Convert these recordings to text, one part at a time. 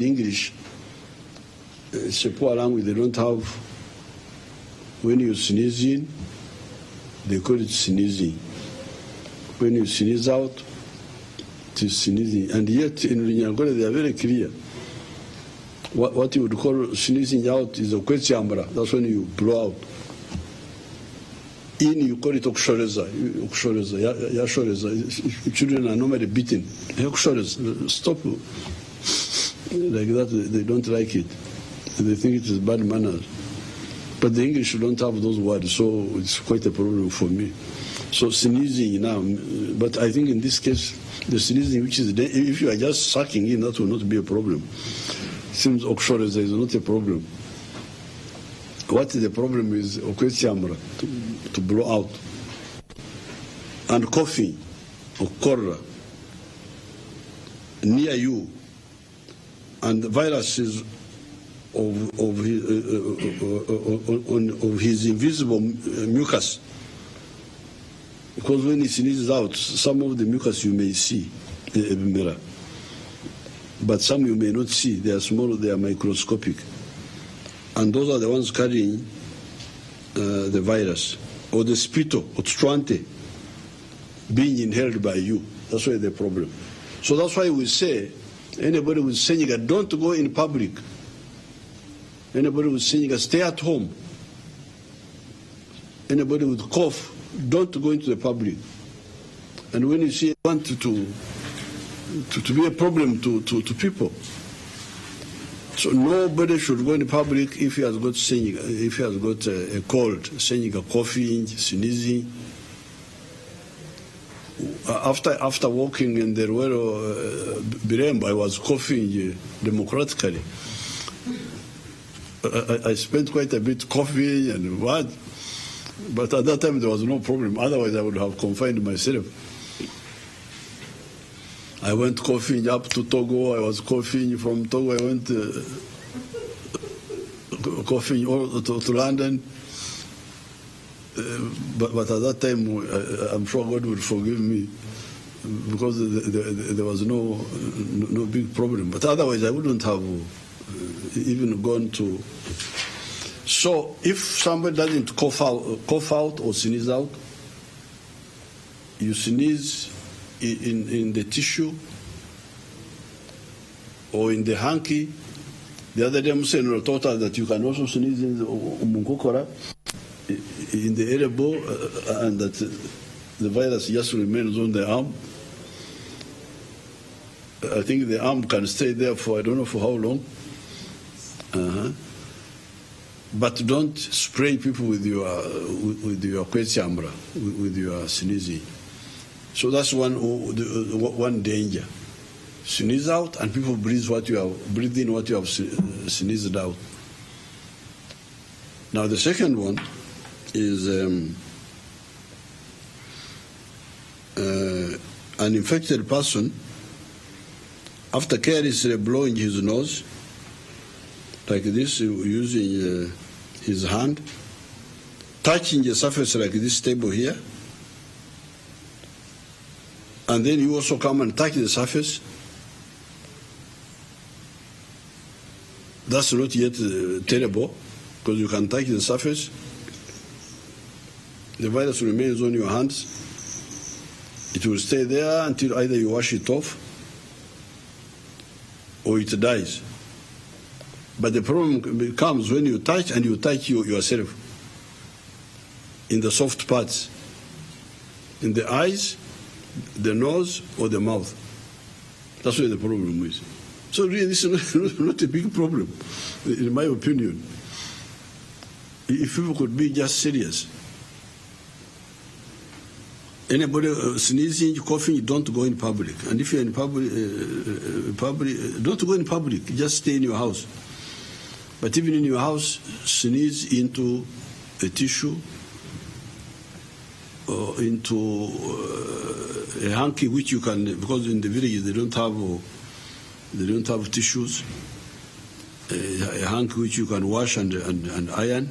English, it's a poor language. They don't have, when you sneeze in, they call it sneezing. When you sneeze out, it is sneezing. And yet in Nyangole they are very clear. What you would call sneezing out is a kwetiambra. That's when you blow out. In, you call it okshoreza. Yashoreza. Children are normally beaten. Okshoreza. Stop. Like that, they don't like it. They think it is bad manners. But the English don't have those words, so it's quite a problem for me. So sneezing now, but I think in this case, the sneezing, which is, if you are just sucking in, that will not be a problem. Seems okshoreza is not a problem. What the problem is okwetiamra, to blow out. And coughing, okorra, near you. And the viruses of his invisible mucus. Because when he sneezes out, some of the mucus you may see in a mirror. But some you may not see. They are small, they are microscopic. And those are the ones carrying the virus. Or the spito, obstruante, being inhaled by you. That's why the problem. So that's why we say, anybody with Senegal, don't go in public. Anybody with Senegal, stay at home. Anybody with cough, don't go into the public. And when you see want to be a problem to people. So nobody should go in public if he has got Senegal, if he has got a cold, Senegal, coughing, sneezing. After walking in the Ruero Birembo, I was coughing democratically. I spent quite a bit coughing and what, but at that time there was no problem. Otherwise I would have confined myself. I went coughing up to Togo. I was coughing from Togo. I went coughing to London. But at that time, I'm sure God would forgive me because there was no big problem. But otherwise, I wouldn't have even gone to. So if somebody doesn't cough out or sneeze out, you sneeze in the tissue or in the hanky. The other day, Museveni taught us that you can also sneeze in the umunkokora, in the elbow, and that the virus just remains on the arm. I think the arm can stay there for, I don't know for how long. But don't spray people with your kwetiambra, with your sneezing. So that's one danger. Sneeze out and people breathe in what you have sneezed out. Now the second one is an infected person, after carelessly blowing his nose, like this, using his hand, touching the surface like this table here, and then you also come and touch the surface. That's not yet terrible, because you can touch the surface. The virus remains on your hands. It will stay there until either you wash it off or it dies. But the problem comes when you touch, and you touch yourself in the soft parts, in the eyes, the nose, or the mouth. That's where the problem is. So really, this is not a big problem, in my opinion. If people could be just serious. Anybody sneezing, coughing, don't go in public. And if you're in public, don't go in public. Just stay in your house. But even in your house, sneeze into a tissue or into a hanky, which you can, because in the village they don't have tissues. A hanky which you can wash and iron.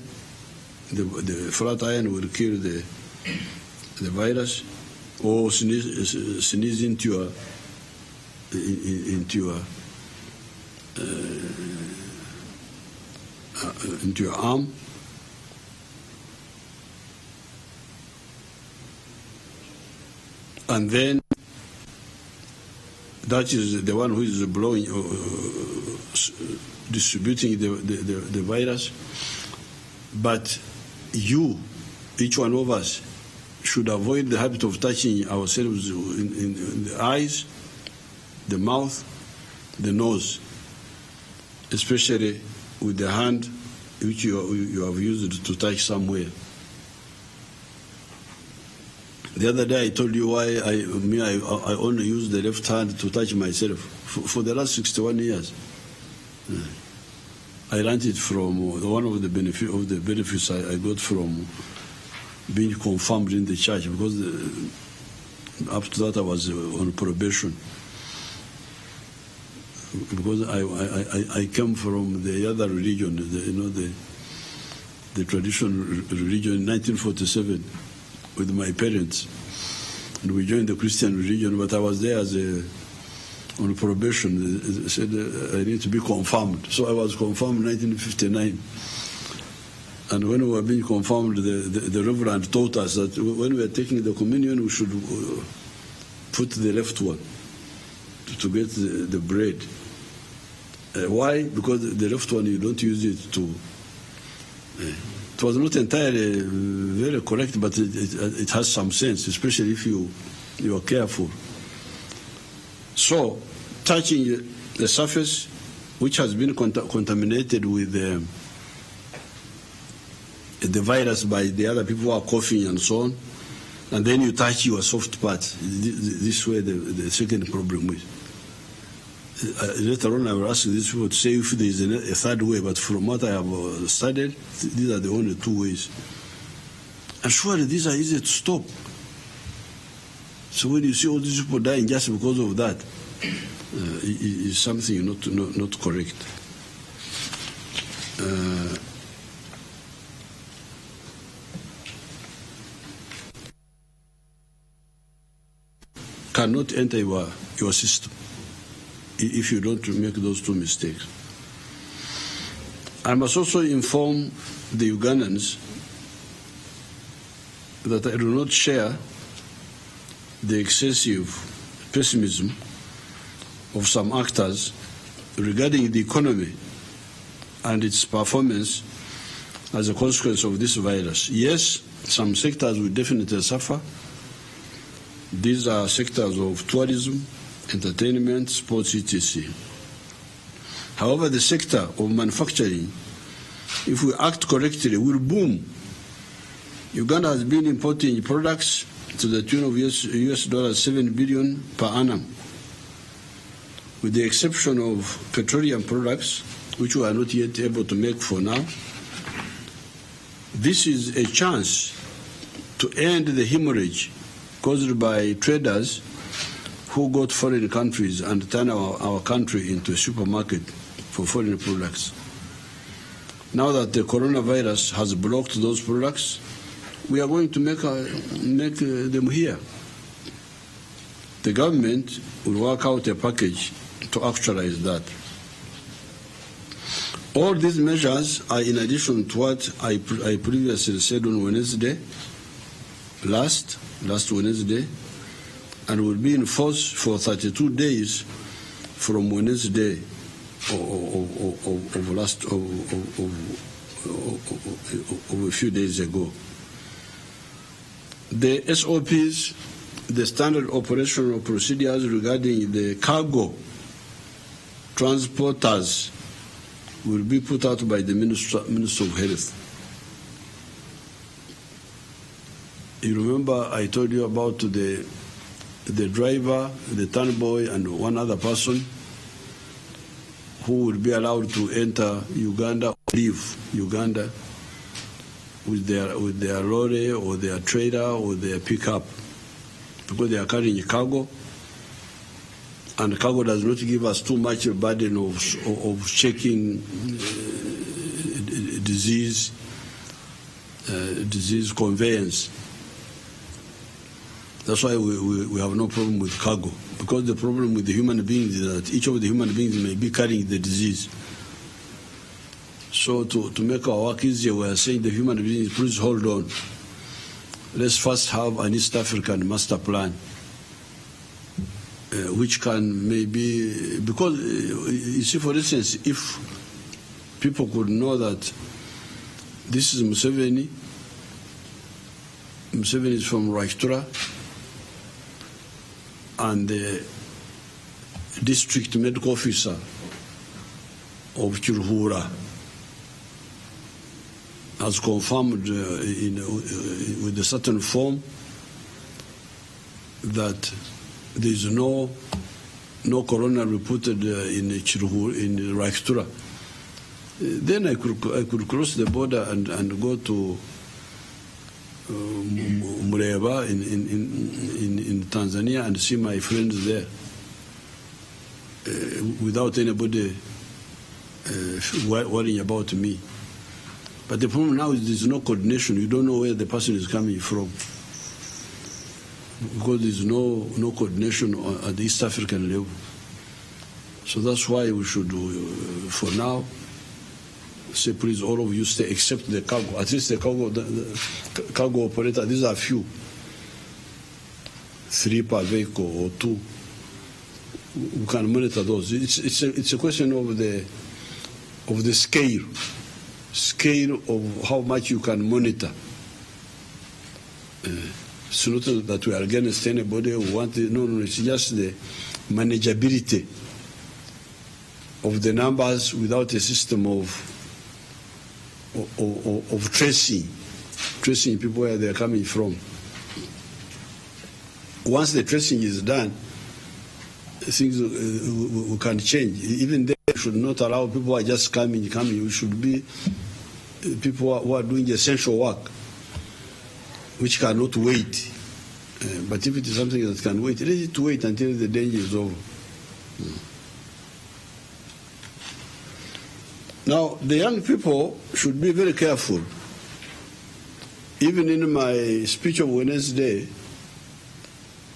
The flat iron will kill the virus, or sneeze into your into your arm. And then that is the one who is blowing, distributing the virus. But you, each one of us, should avoid the habit of touching ourselves in the eyes, the mouth, the nose, especially with the hand which you have used to touch somewhere. The other day I told you why I only use the left hand to touch myself for the last 61 years. I learned it from one of the benefits I got from being confirmed in the church, because up to that I was on probation. Because I came from the other religion, the traditional religion in 1947 with my parents, and we joined the Christian religion. But I was there as on probation. They said I need to be confirmed, so I was confirmed in 1959. And when we were being confirmed, the Reverend taught us that when we are taking the communion, we should put the left one to get the bread. Why? Because the left one, you don't use it to... It was not entirely very correct, but it has some sense, especially if you are careful. So, touching the surface, which has been contaminated with the virus by the other people who are coughing and so on, and then you touch your soft parts. This way the second problem is. Later on I will ask these people to say if there is a third way, but from what I have studied, these are the only two ways. And surely these are easy to stop. So when you see all these people dying just because of that, is something not correct. Cannot enter your system if you don't make those two mistakes. I must also inform the Ugandans that I do not share the excessive pessimism of some actors regarding the economy and its performance as a consequence of this virus. Yes, some sectors will definitely suffer. These are sectors of tourism, entertainment, sports, etc. However, the sector of manufacturing, if we act correctly, will boom. Uganda has been importing products to the tune of US $7 billion per annum. With the exception of petroleum products, which we are not yet able to make for now, this is a chance to end the hemorrhage caused by traders who go to foreign countries and turn our country into a supermarket for foreign products. Now that the coronavirus has blocked those products, we are going to make them here. The government will work out a package to actualize that. All these measures are in addition to what I previously said on Wednesday, last Wednesday, and will be in force for 32 days from Wednesday of a few days ago. The SOPs, the standard operational procedures regarding the cargo transporters, will be put out by the Minister of Health. You remember I told you about the driver, the turnboy, and one other person who will be allowed to enter Uganda or leave Uganda with their lorry or their trailer or their pickup, because they are carrying cargo, and cargo does not give us too much a burden of checking disease conveyance. That's why we have no problem with cargo, because the problem with the human beings is that each of the human beings may be carrying the disease. So to make our work easier, we are saying the human beings, please hold on. Let's first have an East African master plan, which can maybe, because you see, for instance, if people could know that this is Museveni is from Rwakitura, and the district medical officer of Kiruhura has confirmed with a certain form that there is no corona reported in Rwakitura. Then I could cross the border and go to Mureba in Tanzania and see my friends there without anybody worrying about me. But the problem now is there's no coordination. You don't know where the person is coming from, because there's no coordination at the East African level. So that's why we should, for now, say, please, all of you stay, except the cargo. At least the cargo operator, these are few, 3 per vehicle or 2. We can monitor those. It's a question of the scale of how much you can monitor. It's not that we are against anybody who wants it. No, it's just the manageability of the numbers without a system of tracing people where they're coming from. Once the tracing is done, things we can change. Even they should not allow people who are just coming. We should be people who are doing essential work, which cannot wait. But if it is something that can wait, let it wait until the danger is over. Now, the young people should be very careful. Even in my speech of Wednesday,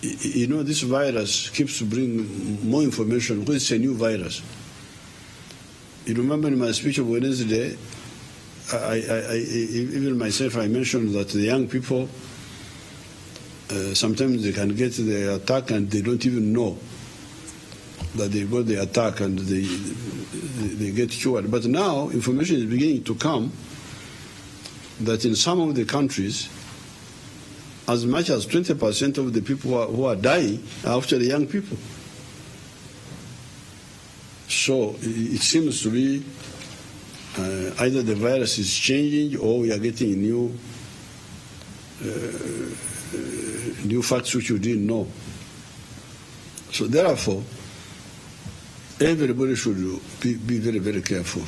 you know, this virus keeps bringing more information because it's a new virus. You remember in my speech of Wednesday, even myself, I mentioned that the young people, sometimes they can get the attack and they don't even know that they got the attack and they get cured. But now information is beginning to come that in some of the countries, as much as 20% of the people who are dying are actually young people. So it seems to be either the virus is changing or we are getting new facts which you didn't know. So therefore, everybody should be very, very careful.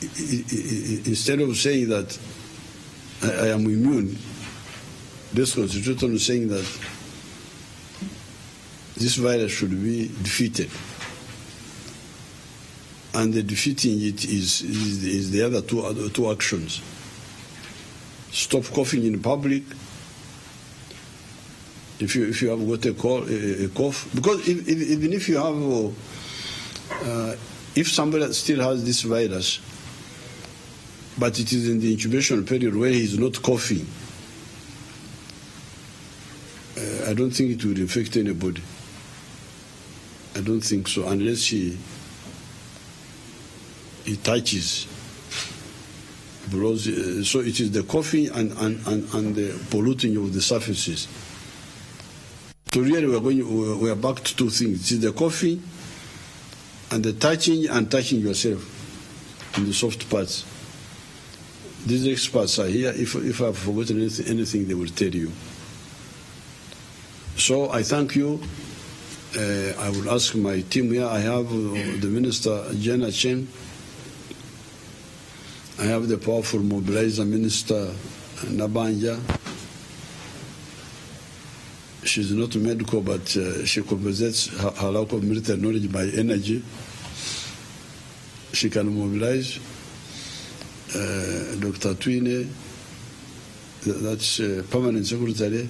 Instead of saying that I am immune, this constitution is saying that this virus should be defeated. And the defeating it is the other two actions. Stop coughing in public. If you have got a cough, because even if you have, if somebody still has this virus, but it is in the incubation period where he is not coughing, I don't think it will infect anybody. I don't think so, unless he touches. So it is the coughing and the polluting of the surfaces. So really we are back to two things. It is the coughing and the touching yourself in the soft parts. These experts are here. If I've forgotten anything, they will tell you. So I thank you. I will ask my team here. I have the Minister, Jenna Chen. I have the powerful mobilizer Minister, Nabanja. She's not medical, but she compensates her lack of military knowledge by energy. She can mobilize. Dr. Twine, that's permanent secretary.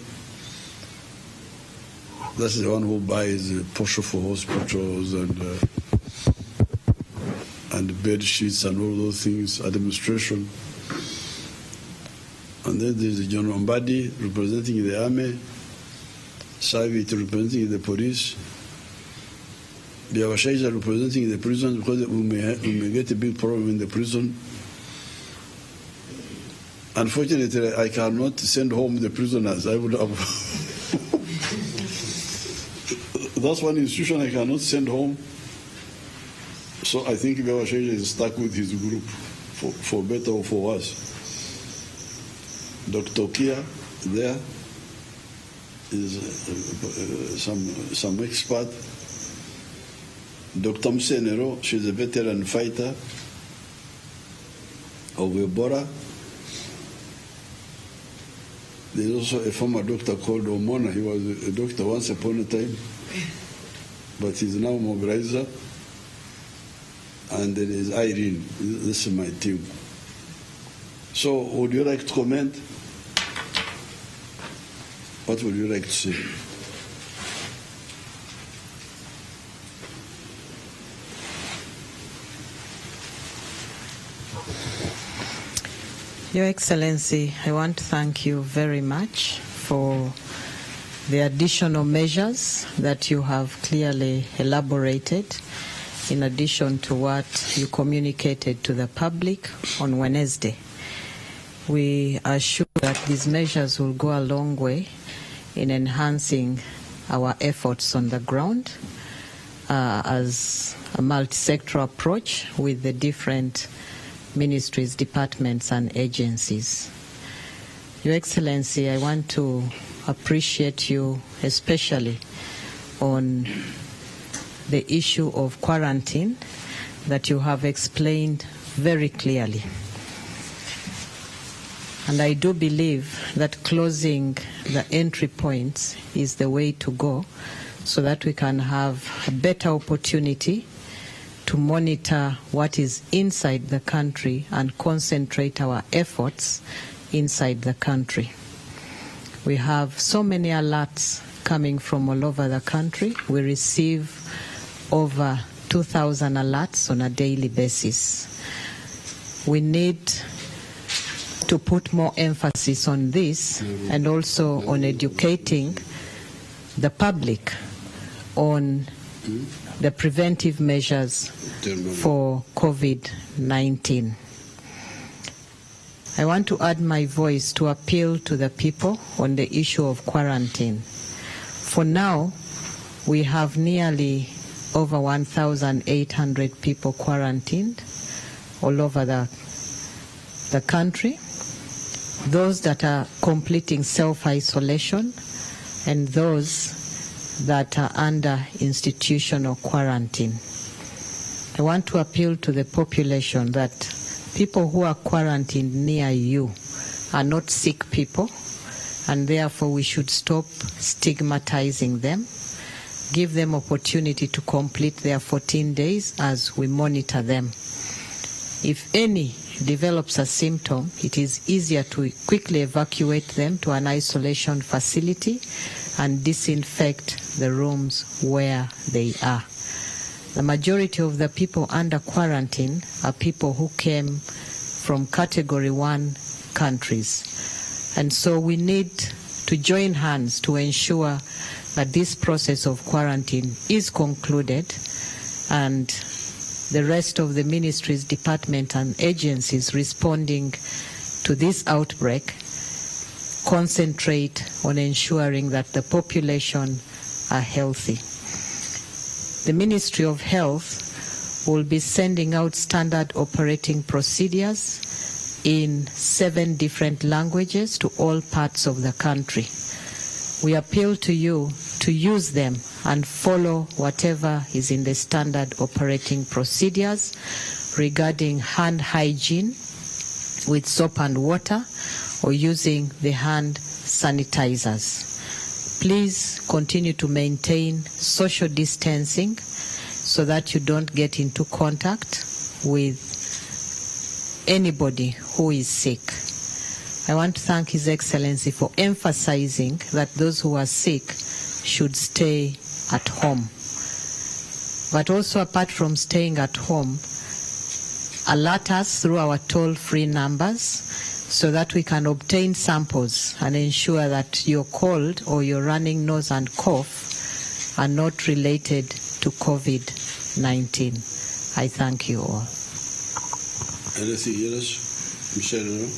That's the one who buys posho for hospitals and bed sheets and all those things, administration. And then there's the General Mbadi representing the army, Savit representing the police, the Awashaija representing the prison, because we may get a big problem in the prison. Unfortunately, I cannot send home the prisoners. I would have. That's one institution I cannot send home. So I think Awashaija is stuck with his group, for better or for worse. Dr. Kia there is some expert. Dr. Museveni, she's a veteran fighter of Ebola. There's also a former doctor called Omona. He was a doctor once upon a time, but he's now mobilizer. And there is Irene. This is my team. So, would you like to comment? What would you like to say? Your Excellency, I want to thank you very much for the additional measures that you have clearly elaborated, in addition to what you communicated to the public on Wednesday. We are sure that these measures will go a long way in enhancing our efforts on the ground as a multi-sectoral approach with the different ministries, departments, and agencies. Your Excellency, I want to appreciate you especially on the issue of quarantine that you have explained very clearly. And I do believe that closing the entry points is the way to go, so that we can have a better opportunity to monitor what is inside the country and concentrate our efforts inside the country. We have so many alerts coming from all over the country. We receive over 2,000 alerts on a daily basis. We need to put more emphasis on this and also on educating the public on the preventive measures for COVID-19. I want to add my voice to appeal to the people on the issue of quarantine. For now, we have nearly over 1,800 people quarantined all over the country. Those that are completing self-isolation and those that are under institutional quarantine. I want to appeal to the population that people who are quarantined near you are not sick people, and therefore we should stop stigmatizing them, give them opportunity to complete their 14 days as we monitor them. If any develops a symptom, it is easier to quickly evacuate them to an isolation facility and disinfect the rooms where they are. The majority of the people under quarantine are people who came from Category 1 countries. And so we need to join hands to ensure that this process of quarantine is concluded, and the rest of the ministries, departments, and agencies responding to this outbreak concentrate on ensuring that the population are healthy. The Ministry of Health will be sending out standard operating procedures in 7 different languages to all parts of the country. We appeal to you to use them and follow whatever is in the standard operating procedures regarding hand hygiene with soap and water or using the hand sanitizers. Please continue to maintain social distancing so that you don't get into contact with anybody who is sick. I want to thank His Excellency for emphasizing that those who are sick should stay at home. But also, apart from staying at home, alert us through our toll-free numbers so that we can obtain samples and ensure that your cold or your running nose and cough are not related to COVID-19. I thank you all. Anything else, Michelle?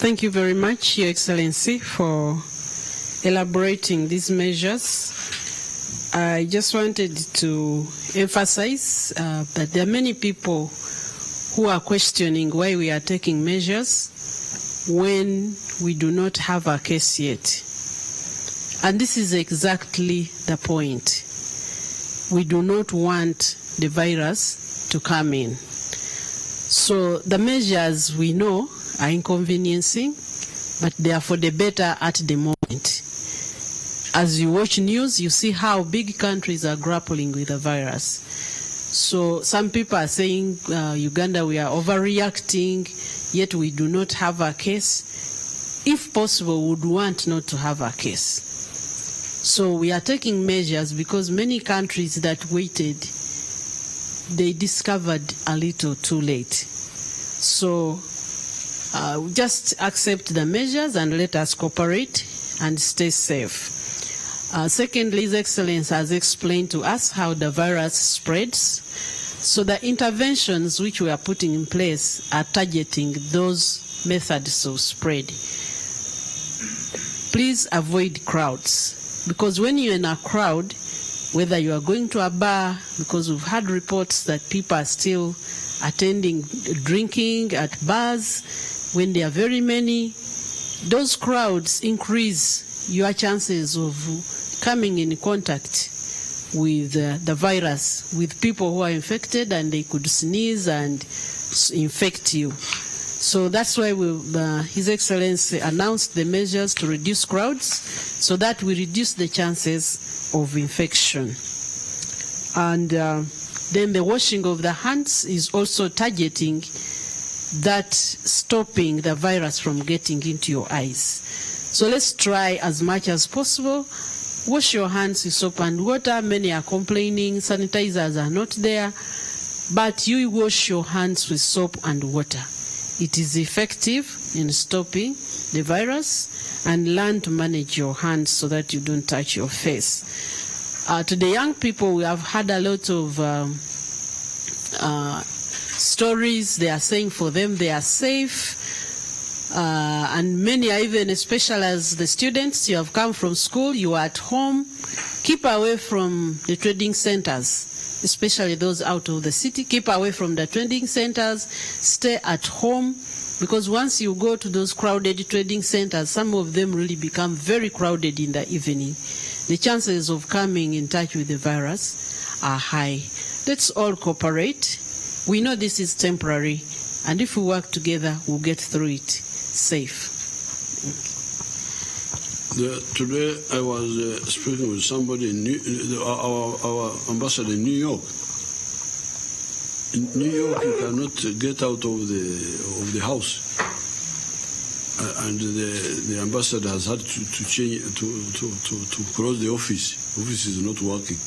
Thank you very much, Your Excellency, for elaborating these measures. I just wanted to emphasize that there are many people who are questioning why we are taking measures when we do not have a case yet. And this is exactly the point. We do not want the virus to come in. So the measures we know are inconveniencing, but they are for the better at the moment. As you watch news, you see how big countries are grappling with the virus. So some people are saying, Uganda, we are overreacting, yet we do not have a case. If possible, we would want not to have a case. So we are taking measures because many countries that waited, they discovered a little too late. So just accept the measures and let us cooperate and stay safe. Secondly, His Excellency has explained to us how the virus spreads. So the interventions which we are putting in place are targeting those methods of spread. Please avoid crowds, because when you're in a crowd, whether you are going to a bar, because we've had reports that people are still attending drinking at bars, when there are very many, those crowds increase your chances of coming in contact with the virus, with people who are infected, and they could sneeze and infect you. So that's why His Excellency announced the measures to reduce crowds so that we reduce the chances of infection. And then the washing of the hands is also targeting that, stopping the virus from getting into your eyes. So let's try as much as possible. Wash your hands with soap and water. Many are complaining sanitizers are not there, but you wash your hands with soap and water. It is effective in stopping the virus, and learn to manage your hands so that you don't touch your face. To the young people, we have had a lot of stories. They are saying for them they are safe. And many are even, especially as the students, you have come from school, you are at home. Keep away from the trading centers, especially those out of the city. Keep away from the trading centers. Stay at home, because once you go to those crowded trading centers, some of them really become very crowded in the evening. The chances of coming in touch with the virus are high. Let's all cooperate. We know this is temporary, and if we work together, we'll get through it safe. Today I was speaking with somebody in our ambassador in New York. In New York, you cannot get out of the house, and the ambassador has had to change to close the office. The office is not working.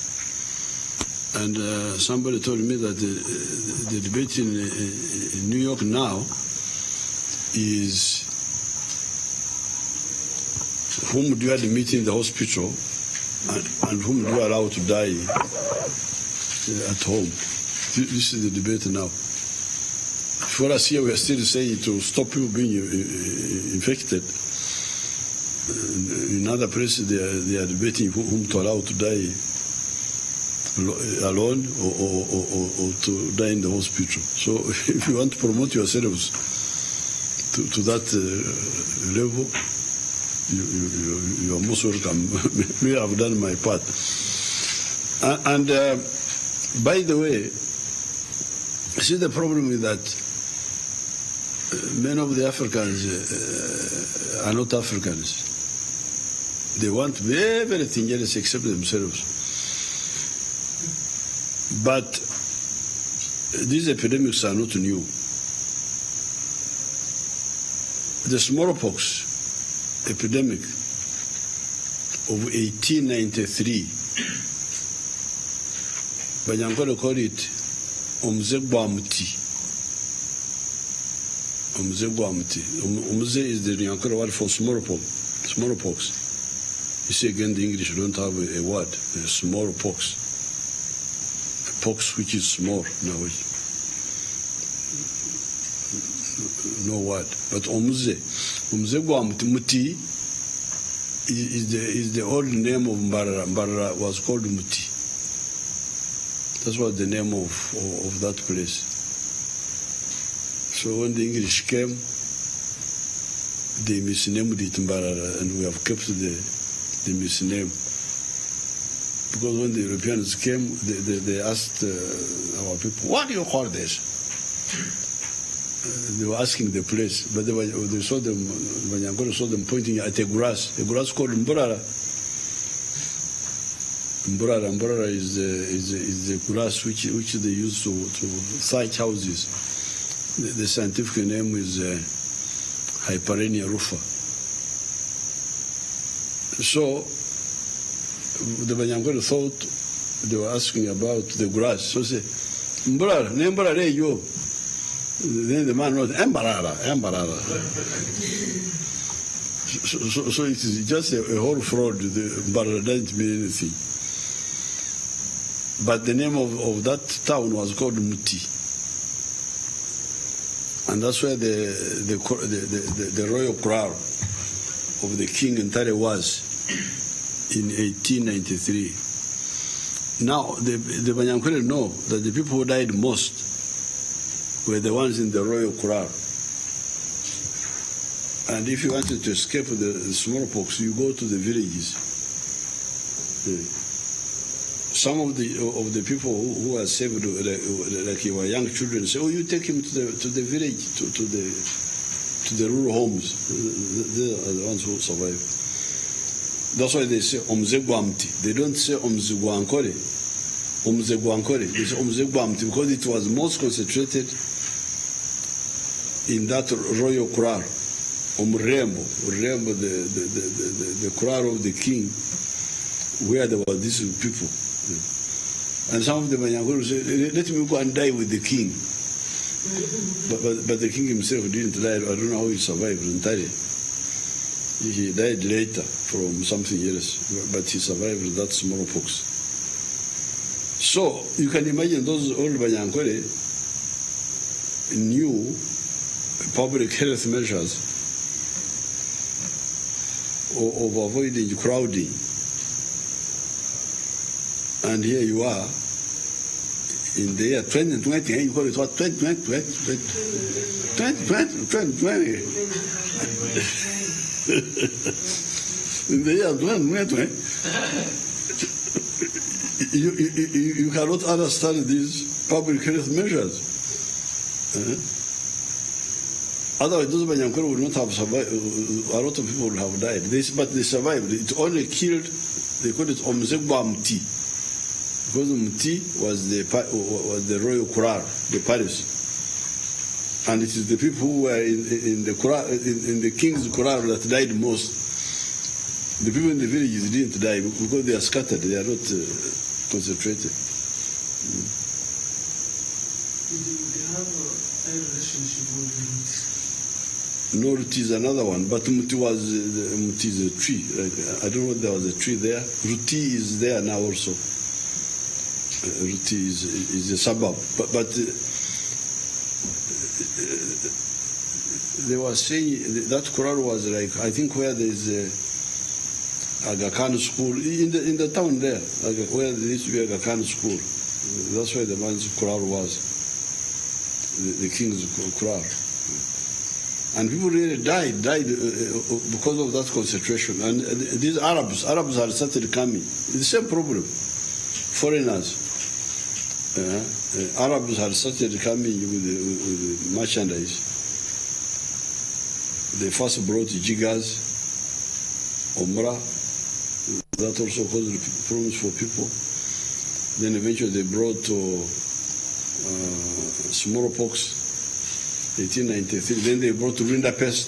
And somebody told me that the debate in New York now is whom do you admit in the hospital and whom do you allow to die at home. This is the debate now. For us here, we are still saying to stop people being infected. In other places, they are debating whom to allow to die alone or to die in the hospital. So if you want to promote yourselves to that level, you are most welcome. Me, I've done my part. And by the way, see, the problem is that many of the Africans are not Africans. They want everything else except themselves. But these epidemics are not new. The smallpox epidemic of 1893, Banyankole call it Omzegwamuti. Omzegwamuti. Omze is the Nyankole word for smallpox. You see again, the English don't have a word, smallpox. A pox which is small now. No word. But Omzegwamuti, Muti is the old name of Mbarara. Mbarara was called Muti. That's what the name of that place. So when the English came, they misnamed it Mbarara, and we have kept the misname. Because when the Europeans came, they asked our people, what do you call this? They were asking the place, but they saw them, Banyankole saw them pointing at a grass called Mbarara. Mbarara is the grass which they use to thatch houses. The scientific name is Hyperenia rufa. So the Banyankole thought they were asking about the grass. So say, Mbarara, yo. Then the man wrote, Mbarara. So it is just a whole fraud. The Mbarara doesn't mean anything. But the name of that town was called Muti. And that's where the royal crown of the king Ntare was in 1893. Now, the Banyankole know that the people who died most were the ones in the royal crown. And if you wanted to escape the smallpox, you go to the villages. Some of the people who are saved, like you were young children, say, "Oh, you take him to the village, to the rural homes." They are the ones who survive. That's why they say Omzegwamti. They don't say Omzegwankole. Omzegwankole. They say Omzegwamti because it was most concentrated in that royal kraal, Rembo, the kraal of the king, where there were these people. And some of the Banyankole say, "Let me go and die with the king." But the king himself didn't die. I don't know how he survived entirely. He died later from something else, but he survived that smallpox. So you can imagine those old Banyankole knew public health measures of avoiding crowding. And here you are in the year 2020, you call it what? 2020. In the year 2020, you cannot understand these public health measures. Otherwise, those Banyankole would not have survived. A lot of people would have died. But they survived. It only killed, they called it Omzegwamti. Because Muti was the royal kraal, the palace. And it is the people who were in the king's kraal that died most. The people in the villages didn't die because they are scattered, they are not concentrated. Did they have a relationship with Muti? No, Ruti is another one, but Muti is a tree. I don't know if there was a tree there. Ruti is there now also. Ruti is a suburb, but they were saying that Quran was like, I think where there is a Aga Khan school in the town there, where there used to be Aga Khan school. That's where the man's Quran was, the king's Quran. And people really died because of that concentration. And these Arabs had started coming. It's the same problem. Foreigners. Arabs had started coming with the merchandise. They first brought jiggers, umrah, That also caused problems for people. Then eventually they brought smallpox, 1893. Then they brought rinderpest.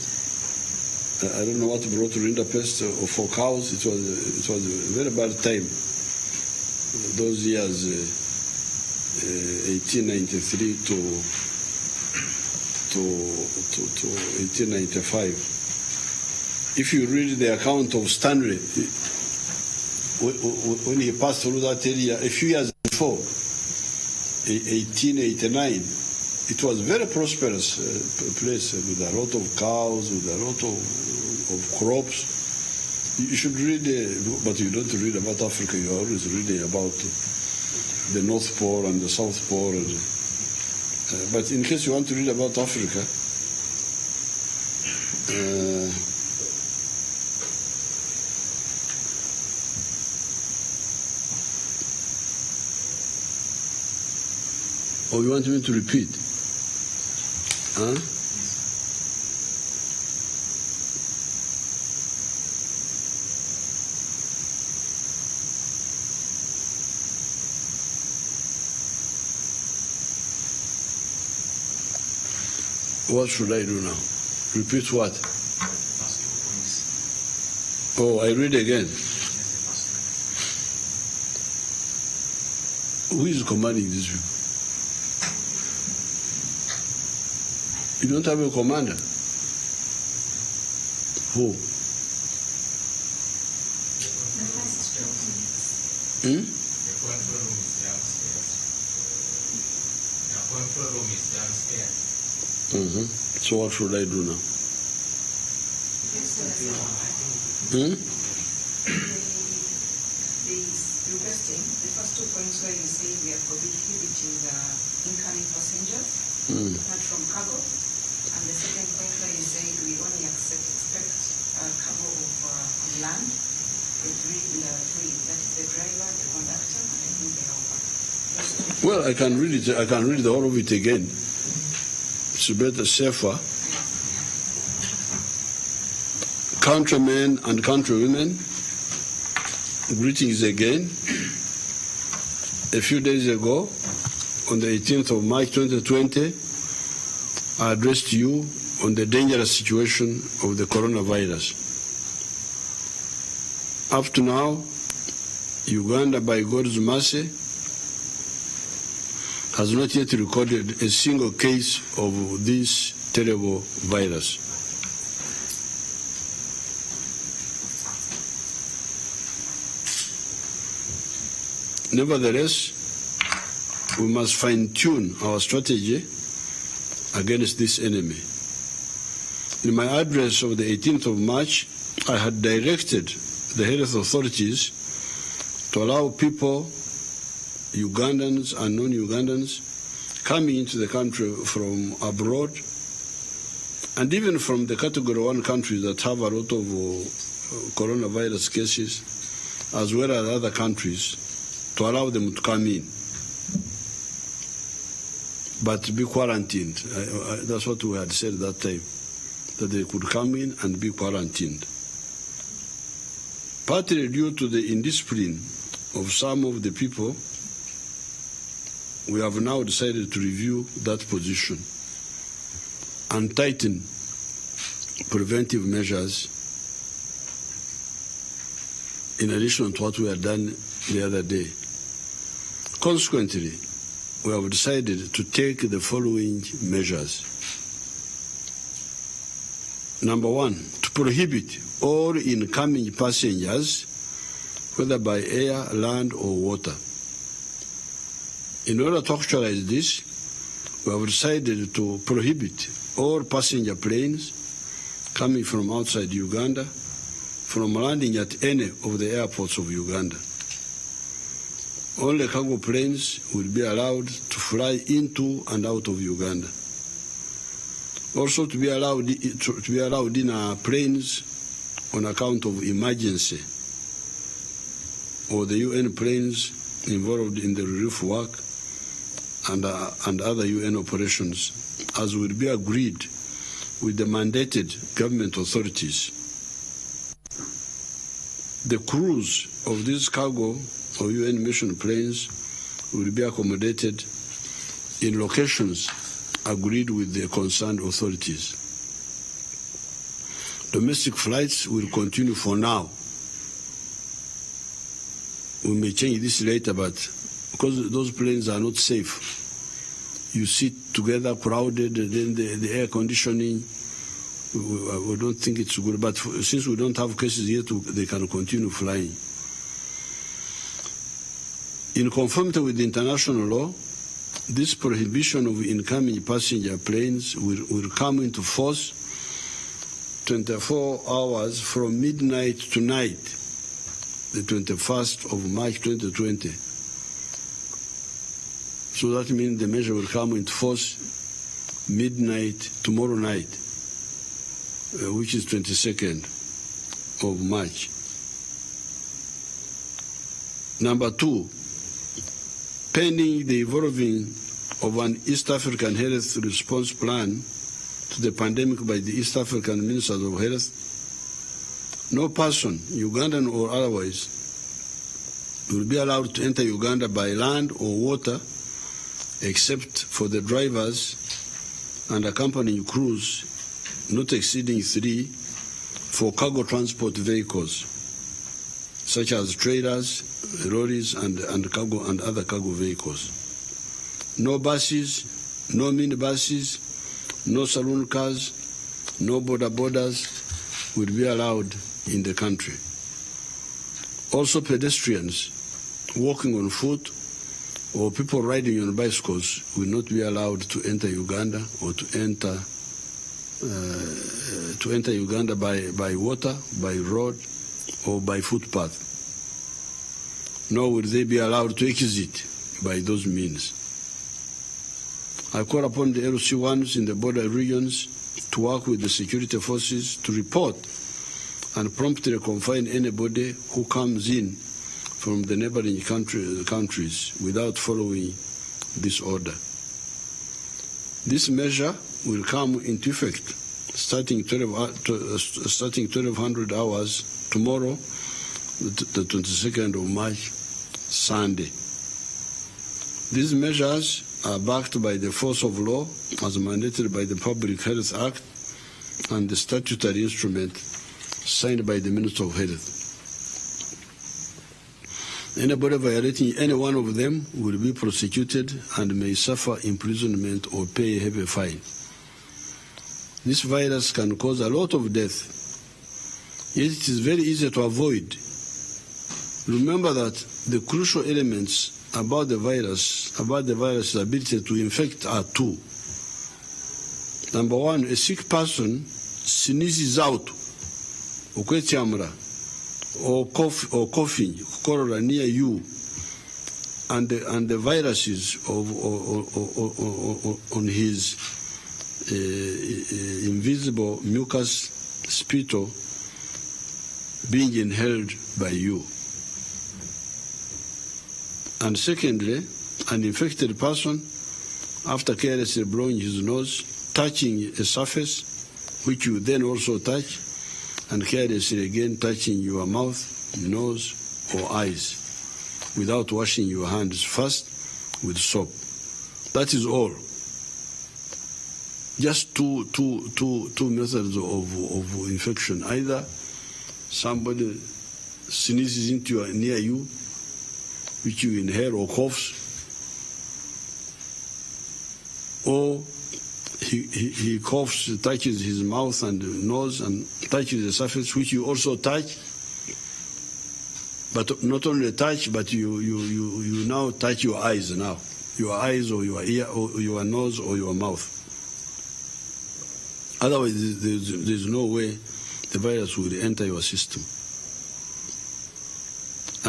I don't know what brought rinderpest for cows. It was a very bad time. Those years, 1893 to 1895. If you read the account of Stanley, when he passed through that area a few years before, 1889, it was a very prosperous place with a lot of cows, with a lot of crops. You should read, but you don't read about Africa. You are always reading about the North Pole and the South Pole. But in case you want to read about Africa, or you want me to repeat? Huh? What should I do now? Repeat what? Oh, I read again. Who is commanding this people? You don't have a commander? Who? Hmm? The control room is downstairs. The control room is downstairs. Mm-hmm. So what should I do now? Hmm? Requesting the first 2 points where you say we are prohibiting the incoming passengers, not from cargo, and the second point where you say we only expect cargo of land, the three, that is the driver, the conductor, and I think the helper. Well, I can read it. I can read the whole of it again. It's better, safer. Countrymen and countrywomen, greetings again. A few days ago, on the 18th of March 2020, I addressed you on the dangerous situation of the coronavirus. Up to now, Uganda, by God's mercy, has not yet recorded a single case of this terrible virus. Nevertheless, we must fine-tune our strategy against this enemy. In my address of the 18th of March, I had directed the health authorities to allow people, Ugandans and non-Ugandans, coming into the country from abroad, and even from the Category 1 countries that have a lot of coronavirus cases, as well as other countries, to allow them to come in, but be quarantined. That's what we had said at that time, that they could come in and be quarantined. Partly due to the indiscipline of some of the people, we have now decided to review that position and tighten preventive measures in addition to what we had done the other day. Consequently, we have decided to take the following measures. Number one, to prohibit all incoming passengers, whether by air, land, or water. In order to actualize this, we have decided to prohibit all passenger planes coming from outside Uganda from landing at any of the airports of Uganda. Only cargo planes will be allowed to fly into and out of Uganda. Also to be allowed in our planes on account of emergency, or the UN planes involved in the relief work and other UN operations, as will be agreed with the mandated government authorities. The crews of these cargo or UN mission planes will be accommodated in locations agreed with the concerned authorities. Domestic flights will continue for now. We may change this later, but because those planes are not safe, you sit together crowded, and then the air conditioning, we don't think it's good. But since we don't have cases yet, they can continue flying. In conformity with international law, this prohibition of incoming passenger planes will come into force 24 hours from midnight tonight, the 21st of March 2020. So that means the measure will come into force midnight tomorrow night, which is 22nd of March. Number two, pending the evolving of an East African health response plan to the pandemic by the East African Ministers of Health, no person, Ugandan or otherwise, will be allowed to enter Uganda by land or water except for the drivers and accompanying crews not exceeding 3 for cargo transport vehicles, such as trailers, lorries, and cargo and other cargo vehicles. No buses, no minibuses, no saloon cars, no border borders will be allowed in the country. Also, pedestrians walking on foot or people riding on bicycles will not be allowed to enter Uganda or to enter Uganda by water, by road, or by footpath. Nor will they be allowed to exit by those means. I call upon the LC1s in the border regions to work with the security forces to report and promptly confine anybody who comes in from the neighboring countries without following this order. This measure will come into effect starting 1200 hours tomorrow, the 22nd of March, Sunday. These measures are backed by the force of law as mandated by the Public Health Act and the statutory instrument signed by the Minister of Health. Anybody violating any one of them will be prosecuted and may suffer imprisonment or pay a heavy fine. This virus can cause a lot of death, yet it is very easy to avoid. Remember that the crucial elements about the virus's ability to infect are two. Number one, a sick person sneezes out, or coughing, cholera near you, and the viruses on his invisible mucus spittle being inhaled by you. And secondly, an infected person, after carelessly blowing his nose, touching a surface, which you then also touch, and carelessly again touching your mouth, nose, or eyes, without washing your hands first with soap. That is all. Just two methods of infection. Either somebody sneezes near you, which you inhale, or coughs, or he coughs, touches his mouth and nose and touches the surface, which you also touch. But not only touch, but you now touch your eyes now. Your eyes or your ear or your nose or your mouth. Otherwise, there's no way the virus will enter your system.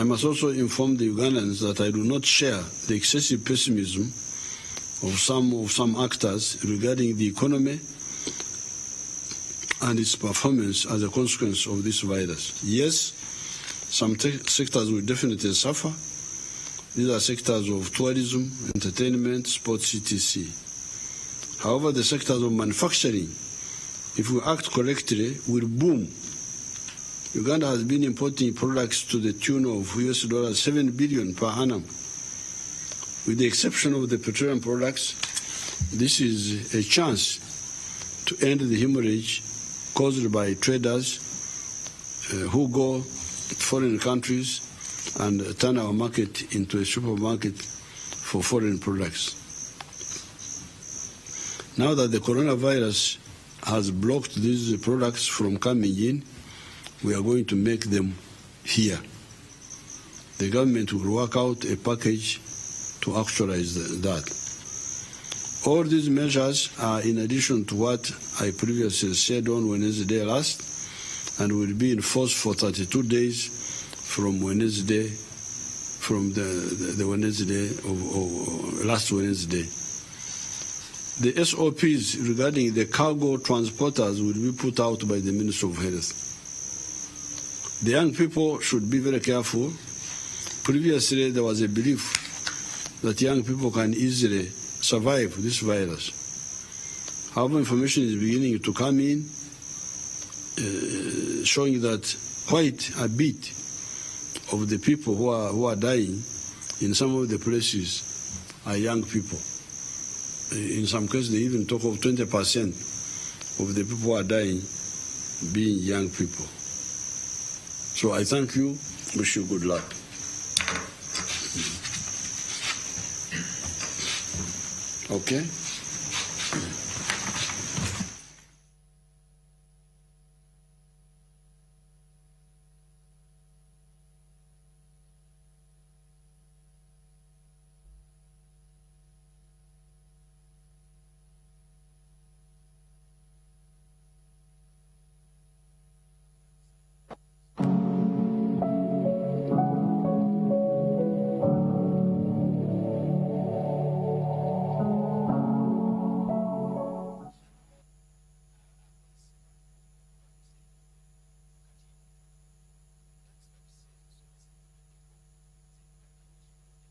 I must also inform the Ugandans that I do not share the excessive pessimism of some actors regarding the economy and its performance as a consequence of this virus. Yes, some sectors will definitely suffer. These are sectors of tourism, entertainment, sports, etc. However, the sectors of manufacturing, if we act correctly, will boom Uganda has been importing products to the tune of $7 billion per annum. With the exception of the petroleum products, this is a chance to end the hemorrhage caused by traders who go to foreign countries and turn our market into a supermarket for foreign products. Now that the coronavirus has blocked these products from coming in, we are going to make them here. The government will work out a package to actualize that. All these measures are in addition to what I previously said on Wednesday last, and will be in force for 32 days from Wednesday, from the Wednesday of last Wednesday. The SOPs regarding the cargo transporters will be put out by the Minister of Health. The young people should be very careful. Previously, there was a belief that young people can easily survive this virus. However, information is beginning to come in showing that quite a bit of the people who are dying in some of the places are young people. In some cases, they even talk of 20% of the people who are dying being young people. So I thank you. Wish you good luck. Okay?